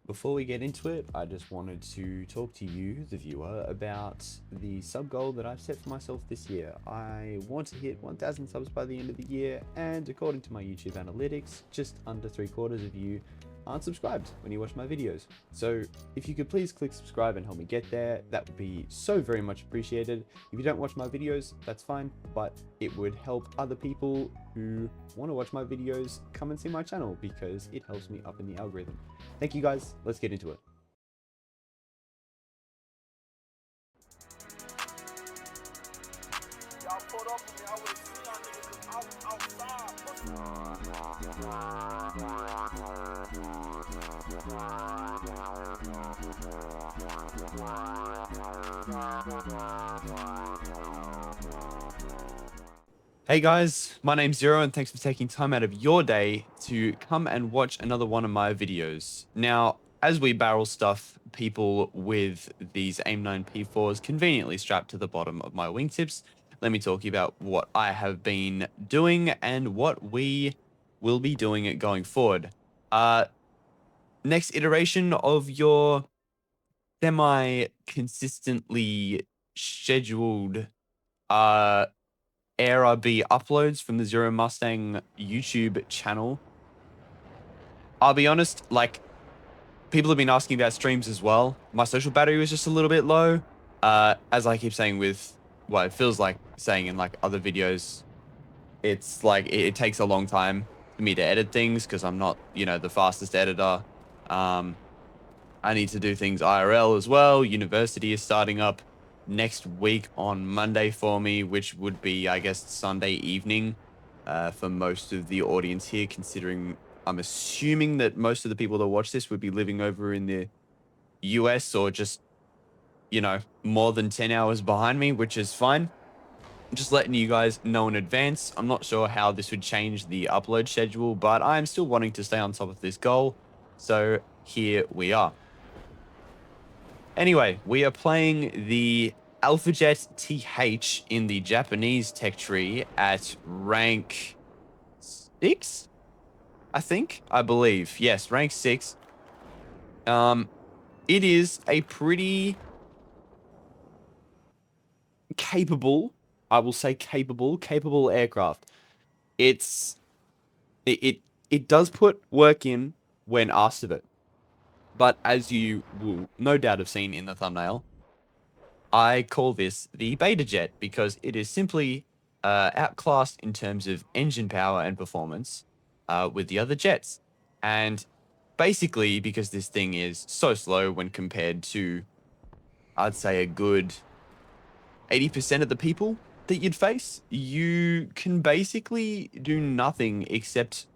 Before we get into it, I just wanted to talk to you, the viewer, about the sub goal that I've set for myself this year. I want to hit 1,000 subs by the end of the year, and according to my YouTube analytics, just under 3/4 of you aren't subscribed when you watch my videos. So if you could please click subscribe and help me get there, that would be so very much appreciated. If you don't watch my videos, that's fine, but it would help other people who want to watch my videos come and see my channel because it helps me up in the algorithm. Thank you guys, let's get into it. Y'all pulled up on me, I would've seen y'all niggas outside. Hey guys, my name's Zero and thanks for taking time out of your day to come and watch another one of my videos. Now, as we barrel stuff people with these AIM-9 P4s conveniently strapped to the bottom of my wingtips, let me talk to you about what I have been doing and what we will be doing going forward. Next iteration of your semi-consistently scheduled AirRB uploads from the Zero Mustang YouTube channel. I'll be honest, like, people have been asking about streams as well. My social battery was just a little bit low. As I keep saying with, well, it feels like saying in like other videos, it's like it takes a long time for me to edit things because I'm not, the fastest editor. I need to do things IRL as well. University is starting up next week on Monday for me, which would be, I guess, Sunday evening for most of the audience here, considering I'm assuming that most of the people that watch this would be living over in the US or just, more than 10 hours behind me, which is fine. Just letting you guys know in advance. I'm not sure how this would change the upload schedule, but I'm still wanting to stay on top of this goal. So here we are. Anyway, we are playing the AlphaJet TH in the Japanese tech tree at rank 6, I believe. Yes, rank 6. It is a pretty capable, I will say capable aircraft. It it does put work in when asked of it. But as you will no doubt have seen in the thumbnail, I call this the beta jet because it is simply outclassed in terms of engine power and performance with the other jets. And basically, because this thing is so slow when compared to, I'd say, a good 80% of the people that you'd face, you can basically do nothing except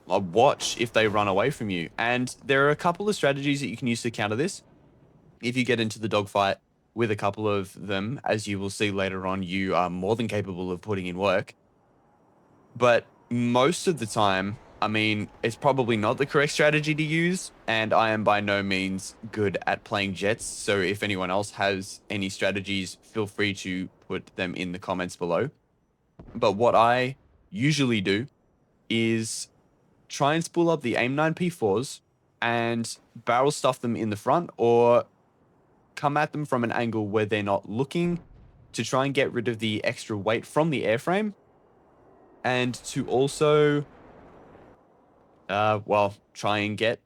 watch if they run away from you. And there are a couple of strategies that you can use to counter this. If you get into the dogfight with a couple of them, as you will see later on, you are more than capable of putting in work. But most of the time, I mean, it's probably not the correct strategy to use, and I am by no means good at playing jets. So if anyone else has any strategies, feel free to put them in the comments below. But what I usually do is try and spool up the AIM-9 P4s and barrel stuff them in the front, or come at them from an angle where they're not looking, to try and get rid of the extra weight from the airframe, and to also, well, try and get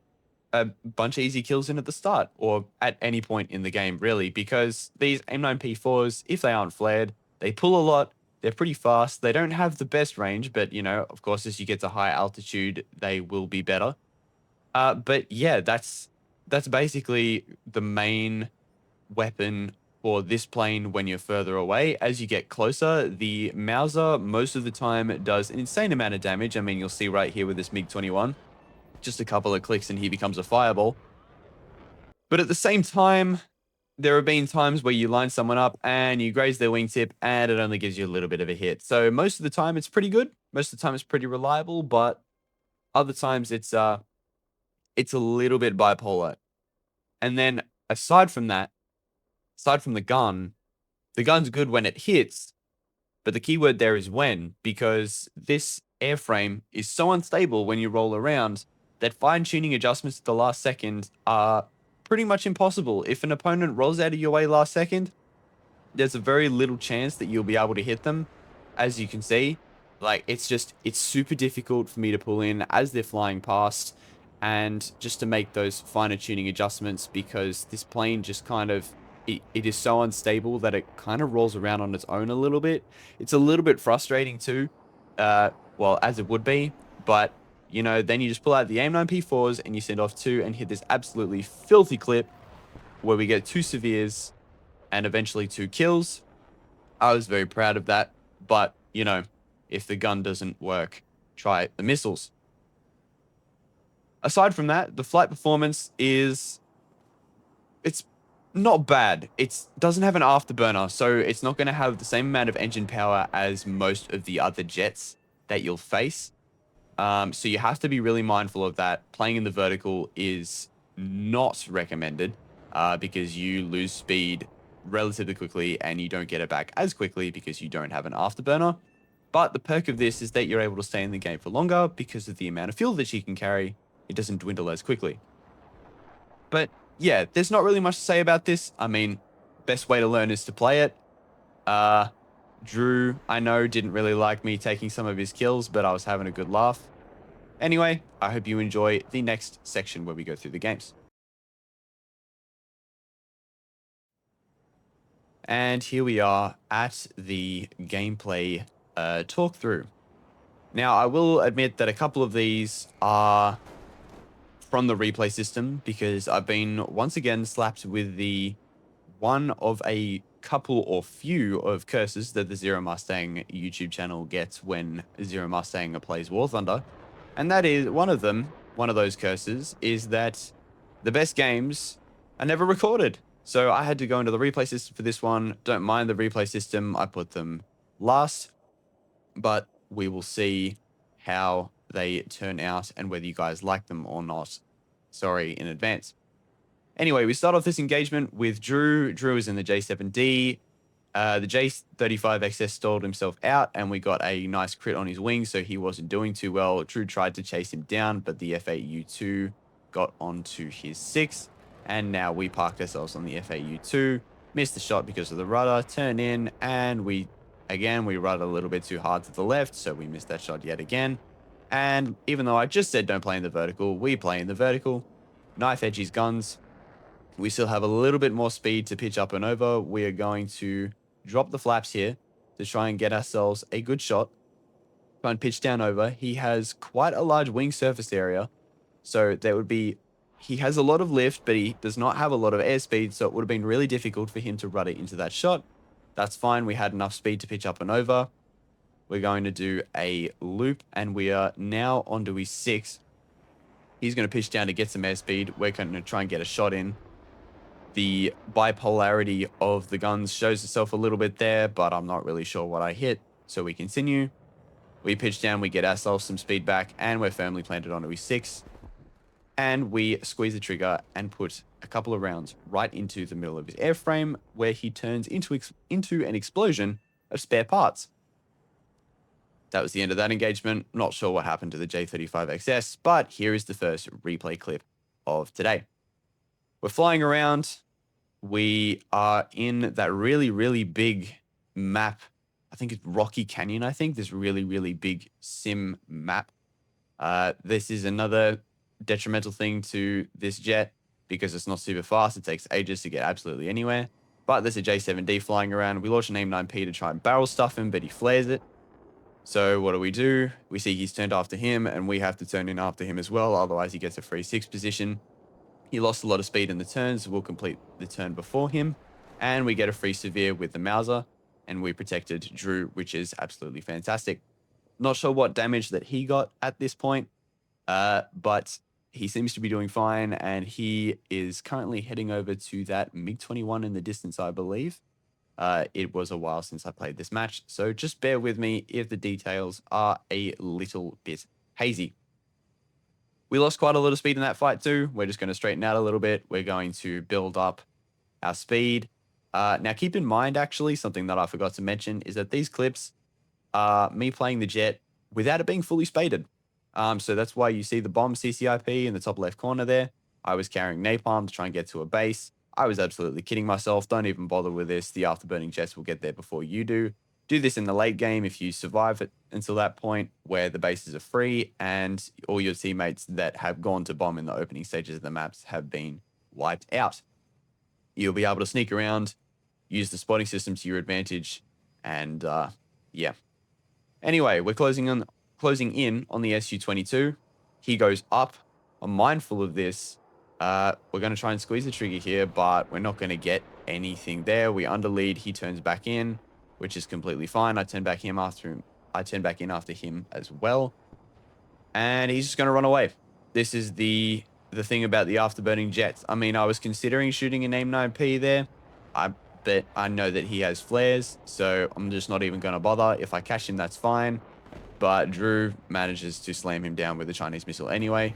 a bunch of easy kills in at the start, or at any point in the game, really, because these AIM-9 P4s, if they aren't flared, they pull a lot, they're pretty fast, they don't have the best range, but, of course, as you get to high altitude, they will be better. But yeah, that's basically the main weapon for this plane when you're further away. As you get closer, the Mauser most of the time does an insane amount of damage. I mean, you'll see right here with this MiG-21, just a couple of clicks and he becomes a fireball. But at the same time, there have been times where you line someone up and you graze their wingtip and it only gives you a little bit of a hit. So most of the time it's pretty good. Most of the time it's pretty reliable, but other times it's a little bit bipolar. And then aside from that, aside from the gun's good when it hits, but the keyword there is when, because this airframe is so unstable when you roll around that fine-tuning adjustments at the last second are pretty much impossible. If an opponent rolls out of your way last second, there's a very little chance that you'll be able to hit them. As you can see, like it's super difficult for me to pull in as they're flying past, and just to make those finer tuning adjustments, because this plane just kind of, it is so unstable that it kind of rolls around on its own a little bit. It's a little bit frustrating too, well, as it would be, but you know, then you just pull out the AIM-9P4s and you send off two and hit this absolutely filthy clip where we get 2 severes and eventually 2 kills. I was very proud of that, but, you know, if the gun doesn't work, try the missiles. Aside from that, the flight performance it's not bad. It doesn't have an afterburner, so it's not going to have the same amount of engine power as most of the other jets that you'll face. So you have to be really mindful of that. Playing in the vertical is not recommended because you lose speed relatively quickly and you don't get it back as quickly because you don't have an afterburner. But the perk of this is that you're able to stay in the game for longer because of the amount of fuel that you can carry. It doesn't dwindle as quickly. But yeah, there's not really much to say about this. I mean, best way to learn is to play it. Drew, I know, didn't really like me taking some of his kills, but I was having a good laugh. Anyway, I hope you enjoy the next section where we go through the games. And here we are at the gameplay talk through. Now, I will admit that a couple of these are from the replay system because I've been once again slapped with the one of a couple or few of curses that the Zero Mustang YouTube channel gets when Zero Mustang plays War Thunder. And that is one of those curses is that the best games are never recorded. So I had to go into the replay system for this one. Don't mind the replay system. I put them last, but we will see how they turn out and whether you guys like them or not. Sorry in advance. Anyway, we start off this engagement with Drew. Drew is in the J7D. The J35XS stalled himself out, and we got a nice crit on his wing, so he wasn't doing too well. Drew tried to chase him down, but the F8U2 got onto his 6, and now we parked ourselves on the F8U2. Missed the shot because of the rudder, turn in, and we rudder a little bit too hard to the left, so we missed that shot yet again. And even though I just said don't play in the vertical, we play in the vertical. Knife edge his guns. We still have a little bit more speed to pitch up and over. We are going to drop the flaps here to try and get ourselves a good shot. Try and pitch down over. He has quite a large wing surface area. So he has a lot of lift, but he does not have a lot of airspeed. So it would have been really difficult for him to rudder into that shot. That's fine. We had enough speed to pitch up and over. We're going to do a loop and we are now onto his 6. He's going to pitch down to get some airspeed. We're going to try and get a shot in. The bipolarity of the guns shows itself a little bit there, but I'm not really sure what I hit. So we continue. We pitch down, we get ourselves some speed back, and we're firmly planted onto his 6. And we squeeze the trigger and put a couple of rounds right into the middle of his airframe, where he turns into an explosion of spare parts. That was the end of that engagement. Not sure what happened to the J35XS, but here is the first replay clip of today. We're flying around. We are in that really, really big map. I think it's Rocky Canyon, this really, really big sim map. This is another detrimental thing to this jet because it's not super fast. It takes ages to get absolutely anywhere. But there's a J7D flying around. We launch an AIM-9P to try and barrel stuff him, but he flares it. So what do? We see he's turned after him, and we have to turn in after him as well. Otherwise, he gets a free 6 position. He lost a lot of speed in the turns. We'll complete the turn before him. And we get a free severe with the Mauser. And we protected Drew, which is absolutely fantastic. Not sure what damage that he got at this point. But he seems to be doing fine. And he is currently heading over to that MiG-21 in the distance, I believe. It was a while since I played this match. So just bear with me if the details are a little bit hazy. We lost quite a lot of speed in that fight too. We're just going to straighten out a little bit. We're going to build up our speed. Now, keep in mind, actually, something that I forgot to mention is that these clips are me playing the jet without it being fully spaded. So that's why you see the bomb CCIP in the top left corner there. I was carrying napalm to try and get to a base. I was absolutely kidding myself. Don't even bother with this. The afterburning jets will get there before you do. Do this in the late game if you survive it until that point where the bases are free and all your teammates that have gone to bomb in the opening stages of the maps have been wiped out. You'll be able to sneak around, use the spotting system to your advantage, and yeah. Anyway, we're closing in on the SU-22. He goes up. I'm mindful of this. We're going to try and squeeze the trigger here, but we're not going to get anything there. We underlead. He turns back in, which is completely fine. I turn back in after him as well, and he's just going to run away. This is the thing about the afterburning jets. I mean, I was considering shooting an AIM-9P there, but I know that he has flares, so I'm just not even going to bother. If I catch him, that's fine. But Drew manages to slam him down with a Chinese missile anyway.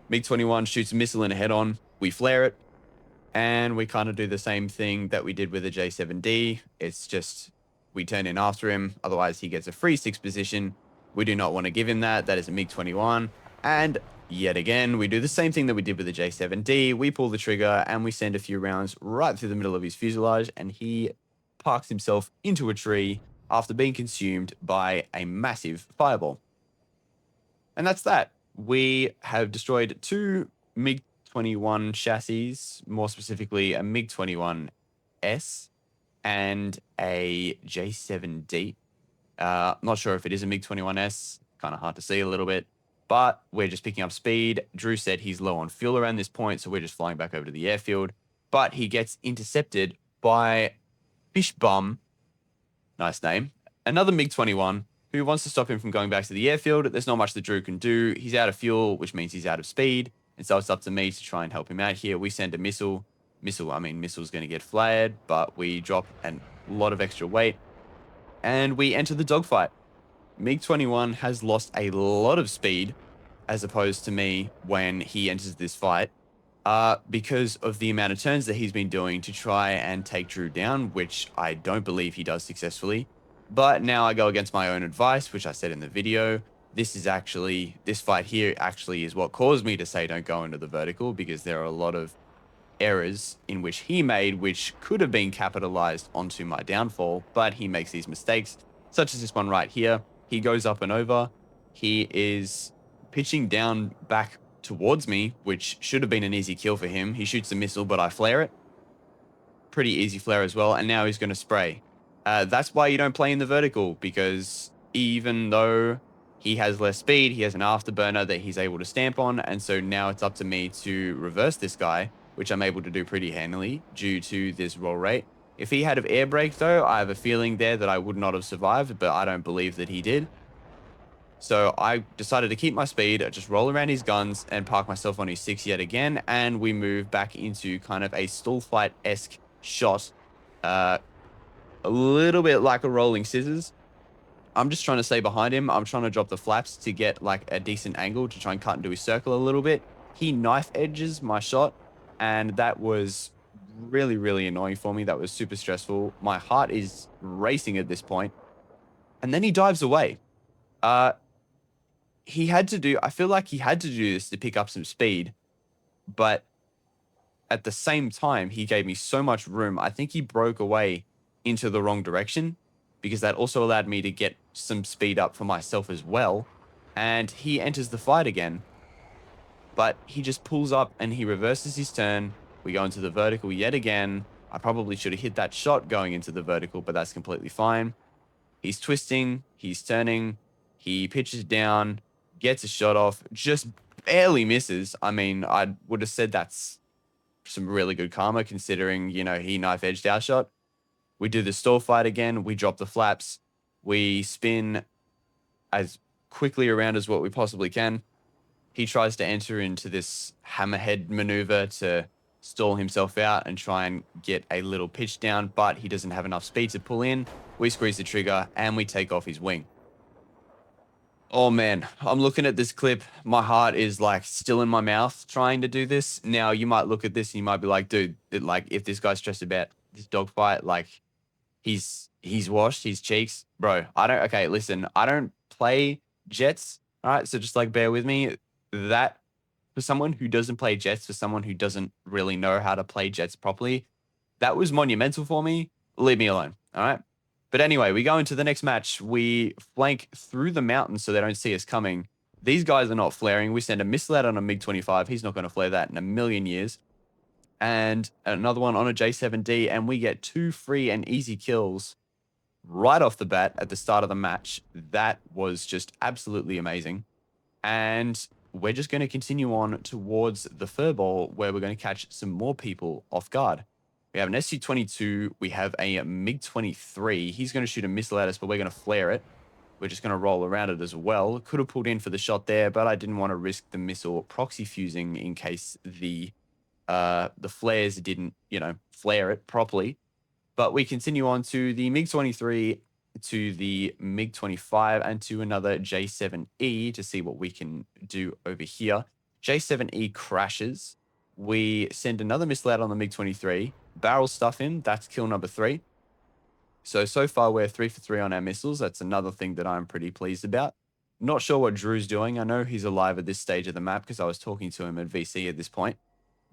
MiG-21 shoots a missile in a head-on. We flare it, and we kind of do the same thing that we did with the J7D. It's just we turn in after him. Otherwise, he gets a free 6 position. We do not want to give him that. That is a MiG-21. And yet again, we do the same thing that we did with the J7D. We pull the trigger, and we send a few rounds right through the middle of his fuselage, and he parks himself into a tree after being consumed by a massive fireball. And that's that. We have destroyed 2 MiG-21 chassis, more specifically a MiG-21S and a J7D. Not sure if it is a MiG-21S, kind of hard to see a little bit, but we're just picking up speed. Drew said he's low on fuel around this point, so we're just flying back over to the airfield. But he gets intercepted by Fish Bum, nice name, another MiG-21, who wants to stop him from going back to the airfield. There's not much that Drew can do. He's out of fuel, which means he's out of speed. And so it's up to me to try and help him out here. We send a missile. Missile's going to get flared, but we drop a lot of extra weight. And we enter the dogfight. MiG-21 has lost a lot of speed, as opposed to me when he enters this fight, because of the amount of turns that he's been doing to try and take Drew down, which I don't believe he does successfully. But now I go against my own advice, which I said in the video. This fight here actually is what caused me to say don't go into the vertical, because there are a lot of errors in which he made, which could have been capitalized onto my downfall, but he makes these mistakes, such as this one right here. He goes up and over. He is pitching down back towards me, which should have been an easy kill for him. He shoots a missile, but I flare it. Pretty easy flare as well, and now he's going to spray. That's why you don't play in the vertical, because even though he has less speed, he has an afterburner that he's able to stamp on, and so now it's up to me to reverse this guy, which I'm able to do pretty handily due to this roll rate. If he had have air brake, though, I have a feeling there that I would not have survived, but I don't believe that he did. So I decided to keep my speed, just roll around his guns, and park myself on his 6 yet again, and we move back into kind of a stall fight-esque shot. A little bit like a rolling scissors. I'm just trying to stay behind him. I'm trying to drop the flaps to get like a decent angle to try and cut into his circle a little bit. He knife edges my shot, and that was really, really annoying for me. That was super stressful. My heart is racing at this point. And then he dives away. I feel like he had to do this to pick up some speed, but at the same time, he gave me so much room. I think he broke away into the wrong direction, because that also allowed me to get some speed up for myself as well. And he enters the fight again, but he just pulls up and he reverses his turn. We go into the vertical yet again. I probably should have hit that shot going into the vertical, but that's completely fine. He's twisting, he's turning, he pitches down, gets a shot off, just barely misses. I mean, I would have said that's some really good karma, considering, he knife edged our shot. We do the stall fight again. We drop the flaps. We spin as quickly around as what we possibly can. He tries to enter into this hammerhead maneuver to stall himself out and try and get a little pitch down, but he doesn't have enough speed to pull in. We squeeze the trigger and we take off his wing. Oh man, I'm looking at this clip. My heart is like still in my mouth trying to do this. Now you might look at this and you might be like, dude, if this guy's stressed about this dogfight, like he's washed his cheeks, bro. Okay, listen, I don't play jets All right, so just like bear with me. That for someone who doesn't play Jets, for someone who doesn't really know how to play Jets properly, that was monumental for me. Leave me alone. All right. But anyway, we go into the next match. We flank through the mountains so they don't see us coming. These guys are not flaring. We send a missile out on a MiG-25. He's not going to flare that in a million years. And another one on a J7D, and we get 2 free and easy kills right off the bat at the start of the match. That was just absolutely amazing. And we're just going to continue on towards the furball where we're going to catch some more people off guard. We have an SU-22. We have a MiG-23. He's going to shoot a missile at us, but we're going to flare it. We're just going to roll around it as well. Could have pulled in for the shot there, but I didn't want to risk the missile proxy fusing in case the flares didn't, flare it properly. But we continue on to the MiG-23, to the MiG-25, and to another J7E to see what we can do over here. J7E crashes. We send another missile out on the MiG-23. Barrel stuff him. That's kill number 3. So far we're 3 for 3 on our missiles. That's another thing that I'm pretty pleased about. Not sure what Drew's doing. I know he's alive at this stage of the map because I was talking to him at VC at this point.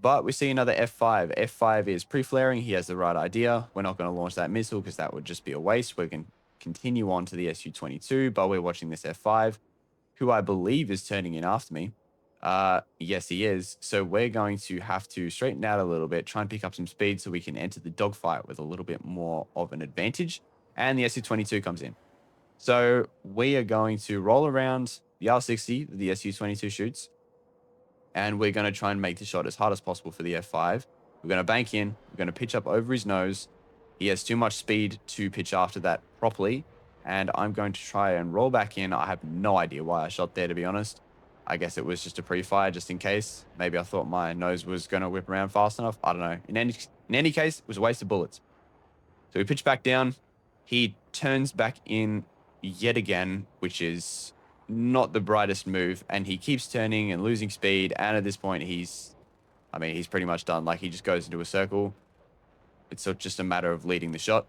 But we see another F5. F5 is pre-flaring. He has the right idea. We're not going to launch that missile because that would just be a waste. We can continue on to the Su-22, but we're watching this F5, who I believe is turning in after me. Yes, he is. So we're going to have to straighten out a little bit, try and pick up some speed so we can enter the dogfight with a little bit more of an advantage. And the Su-22 comes in. So we are going to roll around the R60, the Su-22 shoots. And we're going to try and make the shot as hard as possible for the F5. We're going to bank in. We're going to pitch up over his nose. He has too much speed to pitch after that properly. And I'm going to try and roll back in. I have no idea why I shot there, to be honest. I guess it was just a pre-fire just in case. Maybe I thought my nose was going to whip around fast enough. I don't know. In any case, it was a waste of bullets. So we pitch back down. He turns back in yet again, which is not the brightest move, and he keeps turning and losing speed, and at this point he's pretty much done. Like, he just goes into a circle. It's just a matter of leading the shot.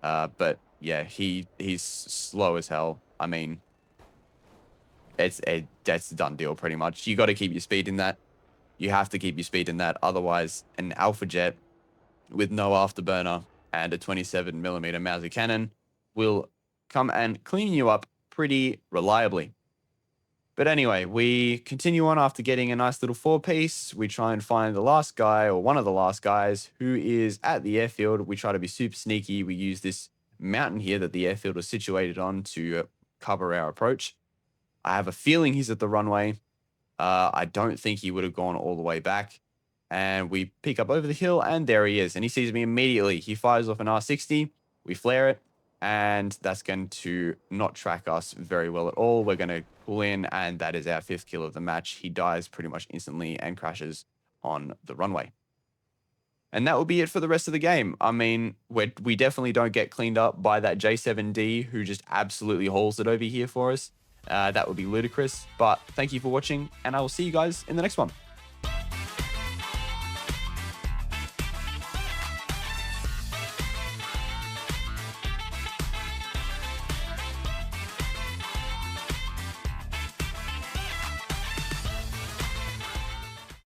But yeah, he's slow as hell. I mean, that's a done deal pretty much. You got to keep your speed in that. You have to keep your speed in that, otherwise an Alpha Jet with no afterburner and a 27mm Mauser cannon will come and clean you up pretty reliably. But anyway, we continue on after getting a nice little 4-piece. We try and find the last guy, or one of the last guys, who is at the airfield. We try to be super sneaky. We use this mountain here that the airfield is situated on to cover our approach. I have a feeling he's at the runway. I don't think he would have gone all the way back. And we pick up over the hill, and there he is. And he sees me immediately. He fires off an R60. We flare it. And that's going to not track us very well at all. We're going to pull in, and that is our 5th kill of the match. He dies pretty much instantly and crashes on the runway. And that will be it for the rest of the game. I mean, we definitely don't get cleaned up by that J7D who just absolutely hauls it over here for us. That would be ludicrous. But thank you for watching, and I will see you guys in the next one.